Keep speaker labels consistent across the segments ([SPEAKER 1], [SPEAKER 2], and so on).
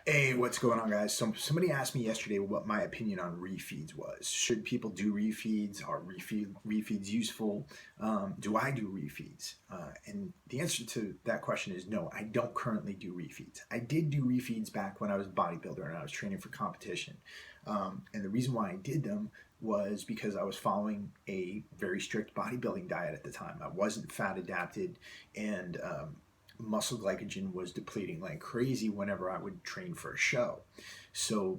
[SPEAKER 1] Hey, what's going on, guys? Somebody asked me yesterday what my opinion on refeeds was. Should people do refeeds? Are refeeds useful? Do I do refeeds? And the answer to that question is no. I don't currently do refeeds. I did do refeeds back when I was a bodybuilder and I was training for competition. And the reason why I did them was because I was following a very strict bodybuilding diet at the time. I wasn't fat adapted, and muscle glycogen was depleting like crazy whenever I would train for a show. So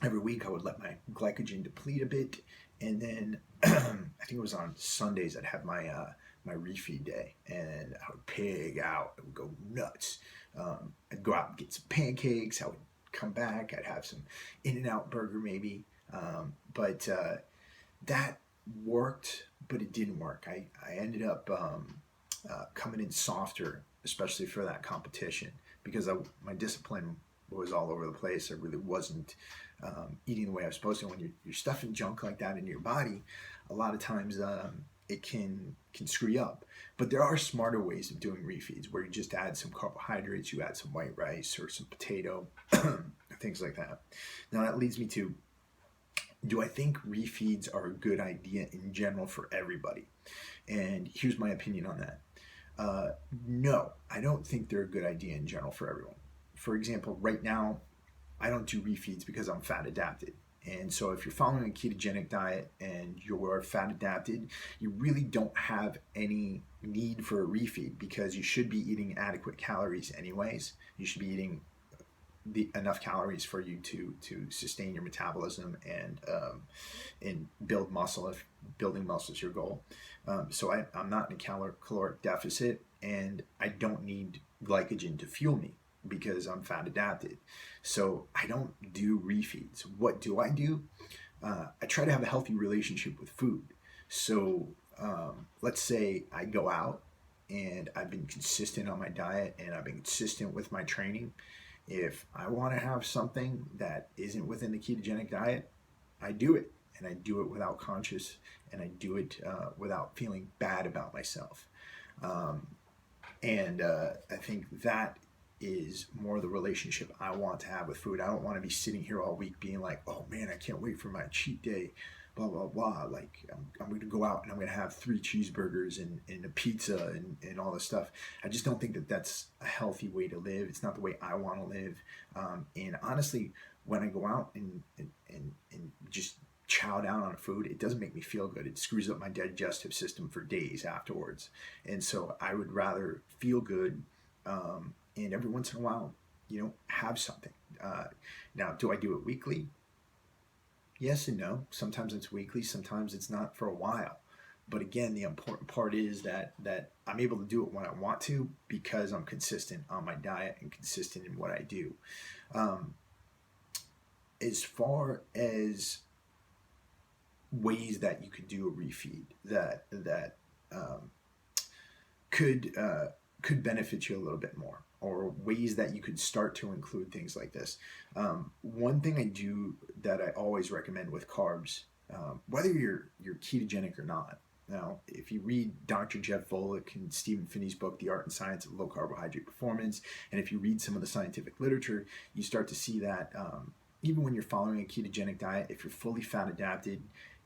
[SPEAKER 1] every week I would let my glycogen deplete a bit, and then I think it was on Sundays I'd have my refeed day, and I would pig out. It would go nuts. I'd go out and get some pancakes. I would come back. I'd have some In-N-Out burger maybe, but that worked, but it didn't work. I ended up coming in softer, especially for that competition, because my discipline was all over the place. I really wasn't eating the way I was supposed to. When you're stuffing junk like that into your body, a lot of times it can screw you up. But there are smarter ways of doing refeeds where you just add some carbohydrates, you add some white rice or some potato, things like that. Now that leads me to, do I think refeeds are a good idea in general for everybody? And here's my opinion on that. No, I don't think they're a good idea in general for everyone. For example, right now, I don't do refeeds because I'm fat adapted. And so, if you're following a ketogenic diet and you're fat adapted, you really don't have any need for a refeed because you should be eating adequate calories anyways. You should be eating enough calories for you to sustain your metabolism and build muscle if building muscle is your goal. So I'm not in a caloric deficit, and I don't need glycogen to fuel me because I'm fat adapted. So I don't do refeeds. What do? I try to have a healthy relationship with food. So let's say I go out and I've been consistent on my diet and I've been consistent with my training. If I want to have something that isn't within the ketogenic diet, I do it. And I do it without conscious, and I do it without feeling bad about myself. Um, and I think that is more the relationship I want to have with food. I don't want to be sitting here all week being like, oh man, I can't wait for my cheat day, blah, blah, blah. Like, I'm going to go out and I'm going to have 3 cheeseburgers and a pizza and all this stuff. I just don't think that that's a healthy way to live. It's not the way I want to live. And honestly, when I go out and just chow down on food, it doesn't make me feel good. It screws up my digestive system for days afterwards. And so I would rather feel good, and every once in a while, have something. Now, do I do it weekly? Yes and no. Sometimes it's weekly, sometimes it's not for a while. But again, the important part is that I'm able to do it when I want to because I'm consistent on my diet and consistent in what I do. Um, as far as ways that you could do a refeed that um, could benefit you a little bit more, or ways that you could start to include things like this. One thing I do that I always recommend with carbs, whether you're ketogenic or not. Now, if you read Dr. Jeff Volek and Stephen Finney's book, The Art and Science of Low Carbohydrate Performance, and if you read some of the scientific literature, you start to see that even when you're following a ketogenic diet, if you're fully fat adapted,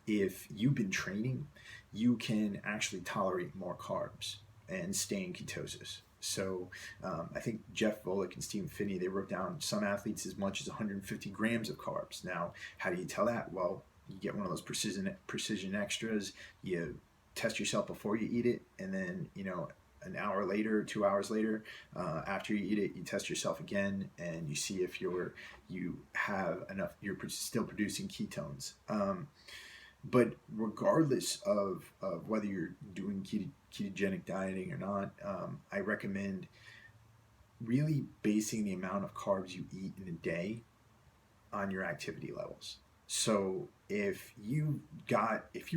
[SPEAKER 1] if you've been training, you can actually tolerate more carbs and stay in ketosis. So I think Jeff Volek and Stephen Finney, they wrote down some athletes as much as 150 grams of carbs. Now, how do you tell that? Well, you get one of those precision extras. You test yourself before you eat it, and then an hour later, 2 hours later, after you eat it, you test yourself again, and you see if you have enough. You're still producing ketones. But regardless of whether you're doing ketogenic dieting or not, I recommend really basing the amount of carbs you eat in a day on your activity levels. So if you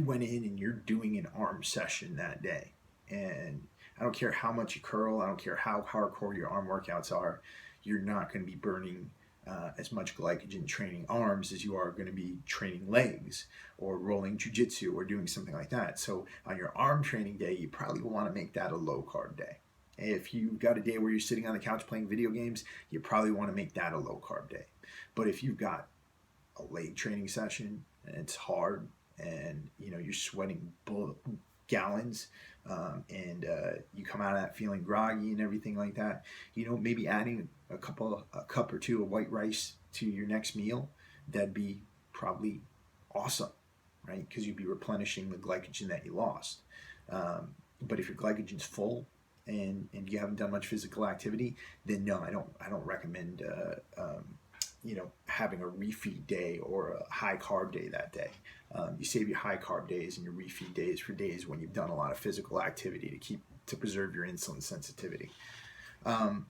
[SPEAKER 1] went in and you're doing an arm session that day, and I don't care how much you curl, I don't care how hardcore your arm workouts are, you're not going to be burning as much glycogen training arms as you are going to be training legs or rolling jujitsu or doing something like that. So on your arm training day, you probably want to make that a low carb day. If you've got a day where you're sitting on the couch playing video games, you probably want to make that a low carb day. But if you've got a leg training session and it's hard, and you're sweating gallons, and you come out of that feeling groggy and everything like that, maybe adding a cup or two of white rice to your next meal, that'd be probably awesome, right? Because you'd be replenishing the glycogen that you lost. But if your glycogen's full and you haven't done much physical activity, then no, I don't recommend having a refeed day or a high carb day that day. You save your high carb days and your refeed days for days when you've done a lot of physical activity to preserve your insulin sensitivity. And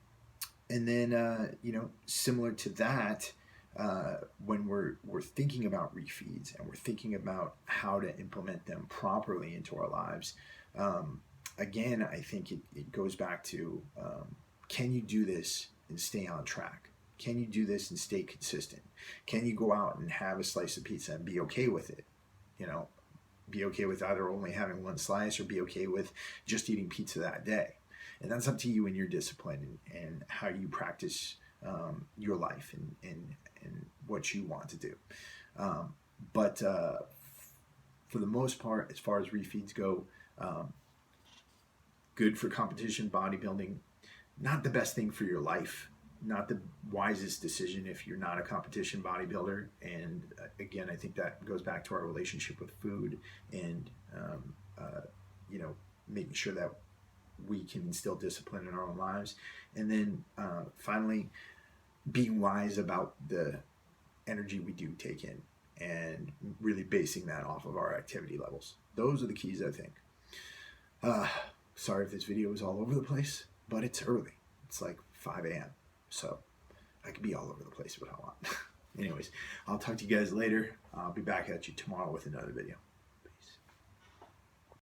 [SPEAKER 1] then similar to that, when we're thinking about refeeds and we're thinking about how to implement them properly into our lives, again, I think it goes back to, can you do this and stay on track? Can you do this and stay consistent? Can you go out and have a slice of pizza and be okay with it? Be okay with either only having one slice or be okay with just eating pizza that day. And that's up to you and your discipline and how you practice your life and what you want to do. But for the most part, as far as refeeds go, good for competition bodybuilding, not the best thing for your life, not the wisest decision if you're not a competition bodybuilder. And again, I think that goes back to our relationship with food and making sure that we can instill discipline in our own lives. And then finally, being wise about the energy we do take in and really basing that off of our activity levels. Those are the keys, I think. Sorry if this video is all over the place, but it's early. It's like 5 a.m. So I could be all over the place if I want. Anyways, I'll talk to you guys later. I'll be back at you tomorrow with another video.